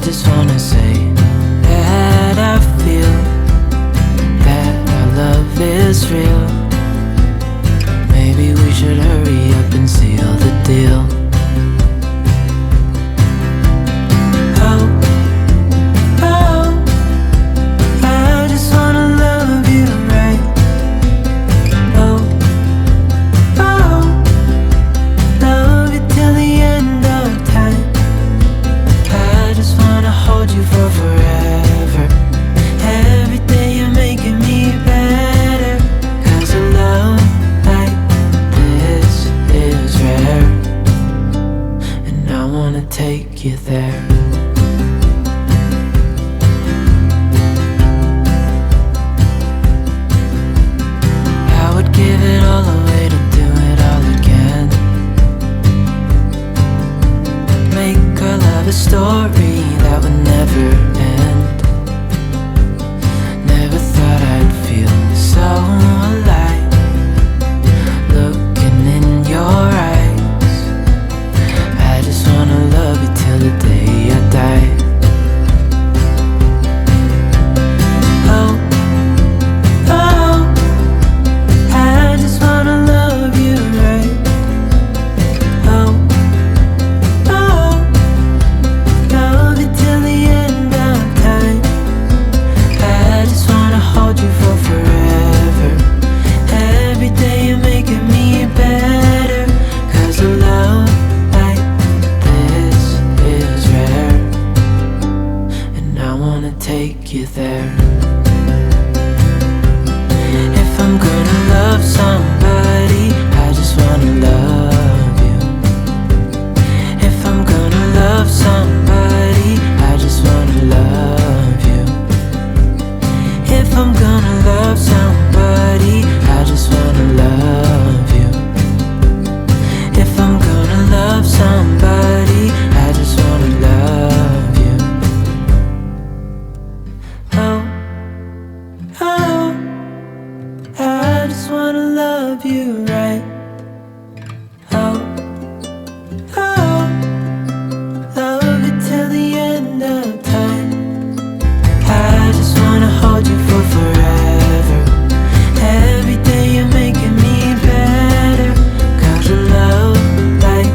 just wanna say that I feel that our love is real. Maybe we should hurry up and seal the deal. Oh, oh, I just wanna love you right. Oh, oh, love you till the end of time. I just wanna hold you for forever. Every day you're making me better. 'Cause a love like this is rare, and I wanna take you there. I would give it all away to do it all again. Make our love a story that would never end. Never thought I'd feel so alive, looking in your eyes. I just wanna love you till the day I die. Oh, oh, I just wanna love you right. Oh, oh, love you till the end of time. I just wanna hold you for forever. Every day you're making me better. 'Cause a love like this is rare, and I wanna take you there. If I'm gonna love somebody, I just wanna love you. If I'm gonna love somebody, I just wanna love you. If I'm gonna love somebody, I just wanna love you. If I'm gonna love somebody, I just wanna love you. Oh, oh, I just wanna love you right. Oh, oh, love you till the end of time. I just wanna hold you for forever. Every day you're making me better. 'Cause a love like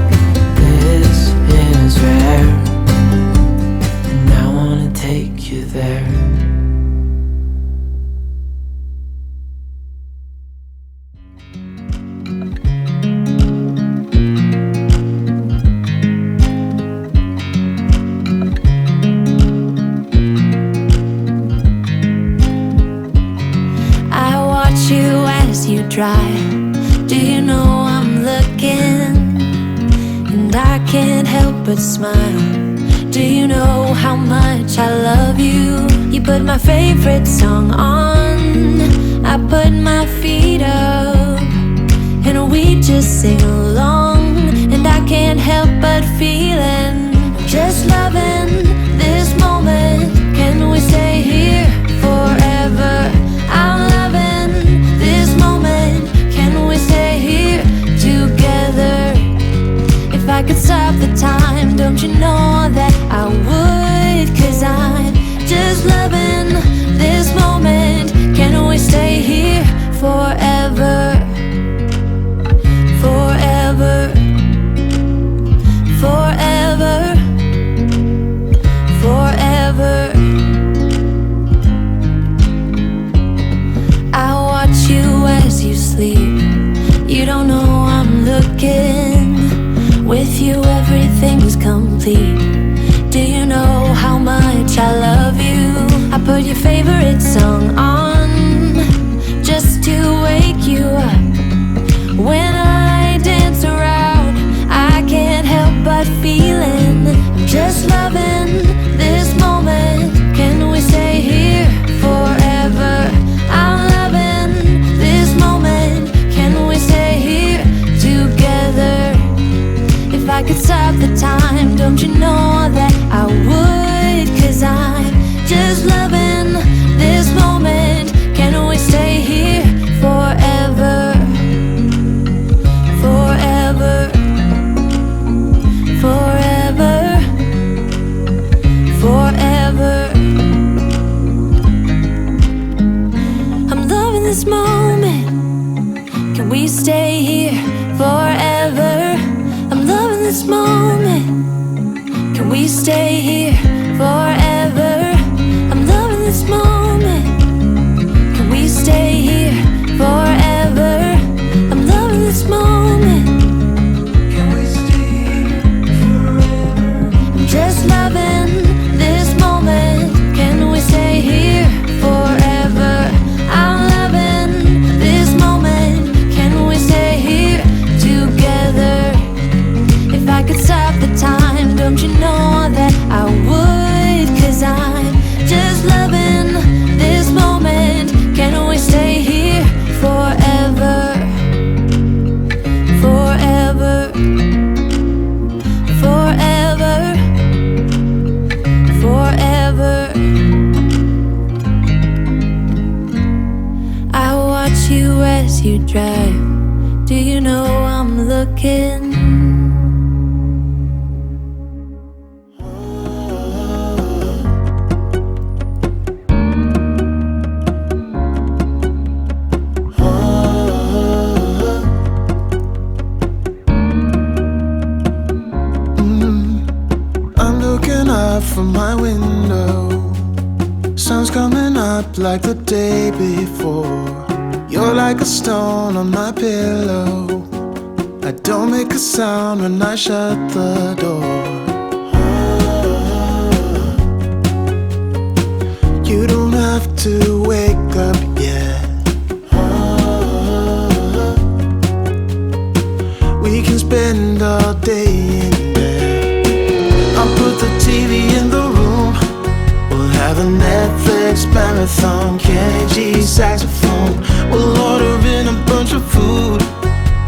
this is rare, and I wanna take you there. I watch you as you drive. Do you know I'm looking? And I can't help but smile. Do you know how much I love you? You put my favorite song on, I put my feet up, and we just sing along. And I can't help but feeling, just loving this moment. Can we stay here forever? I'm loving this moment. Can we stay here together? If I could stop the time, don't you know that I would? 'Cause I'm just loving this moment. Can we stay here forever? Forever, forever. moment. Can we stay here forever? I'm loving this moment. Can we stay here forever? I'm loving this moment. Can we stay here forever? I'm just loving this moment. Can we stay here forever? I'm loving this moment. Can we stay here together? If I could stop the time, don't you know that I would? 'Cause I'm just loving this moment. Can we stay here forever? Forever. Forever. Forever. I watch you as you drive. Do you know I'm looking? I'm looking up from my window. Sun's coming up like the day before. You're like a stone on my pillow. I don't make a sound when I shut the door. You don't have to wake up yet. We can spend all day in bed. I'll put the TV in the room. We'll have a Netflix marathon, Kenny G saxophone. We'll order in a bunch of food.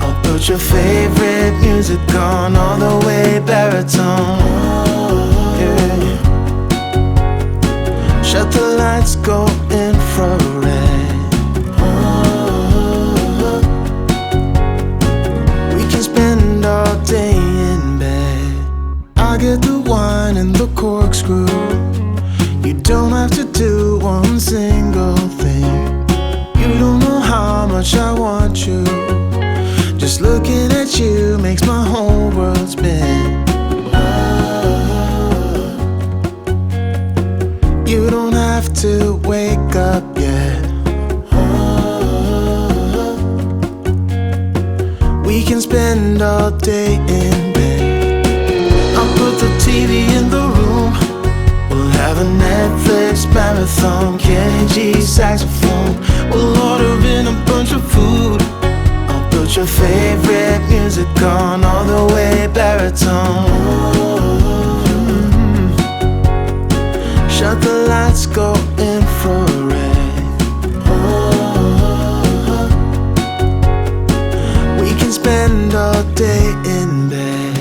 I'll put your favorite music on, all the way baritone. Yeah. Shut the lights, go infrared. We can spend all day in bed. I get the wine and the corkscrew. You don't have to do one single thing. You don't know how much I want you. Just looking at you makes my whole world spin. You don't have to wake up yet. We can spend all day in bed. I'll put the TV in the room. We'll have a Netflix marathon, Kenny G saxophone. We'll order in a bunch of food. I'll put your favorite music on, all the way baritone. Shut the lights, go infrared. We can spend all day in bed.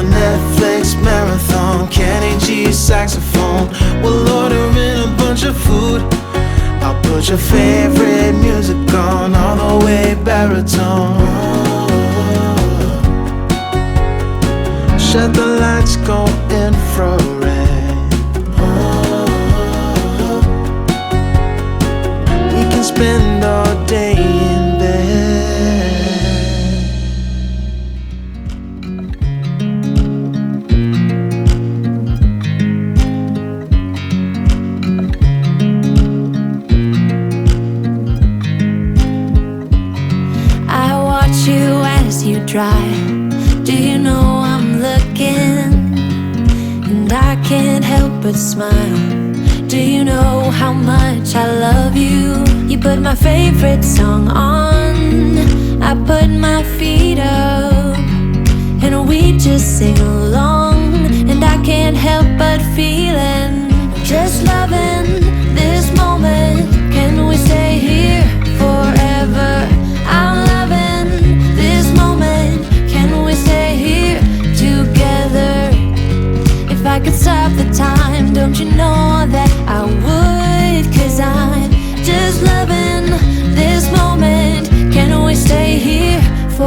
Netflix marathon, Kenny G saxophone. We'll order in a bunch of food. I'll put your favorite music on, all the way baritone. Shut the lights, go infrared. We can spend all day in bed. You as you drive. Do you know I'm looking? And I can't help but smile. Do you know how much I love you? You put my favorite song on. I put my feet up, and we just sing along. And I can't help but feeling, just loving this moment. Can we stay here forever? I'm loving this moment. Can we stay here together? If I could stop the time, don't you know that I would? 'Cause I'm just loving this moment. Can we stay here forever?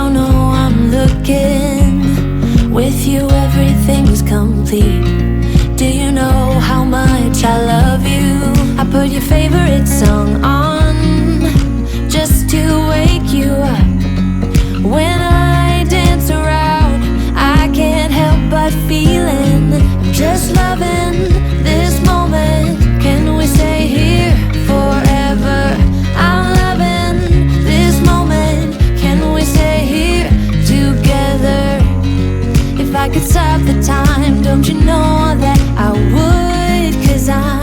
don't know I'm looking. With you everything's complete. Do you know how much I love you? I put your favorite song on just to wake you up. When I dance around, I can't help but feeling I'm just loving this moment. Can we stay here forever? I'm loving this moment. Can we stay here together? If I could stop the time, don't you know that I would? 'Cause I'm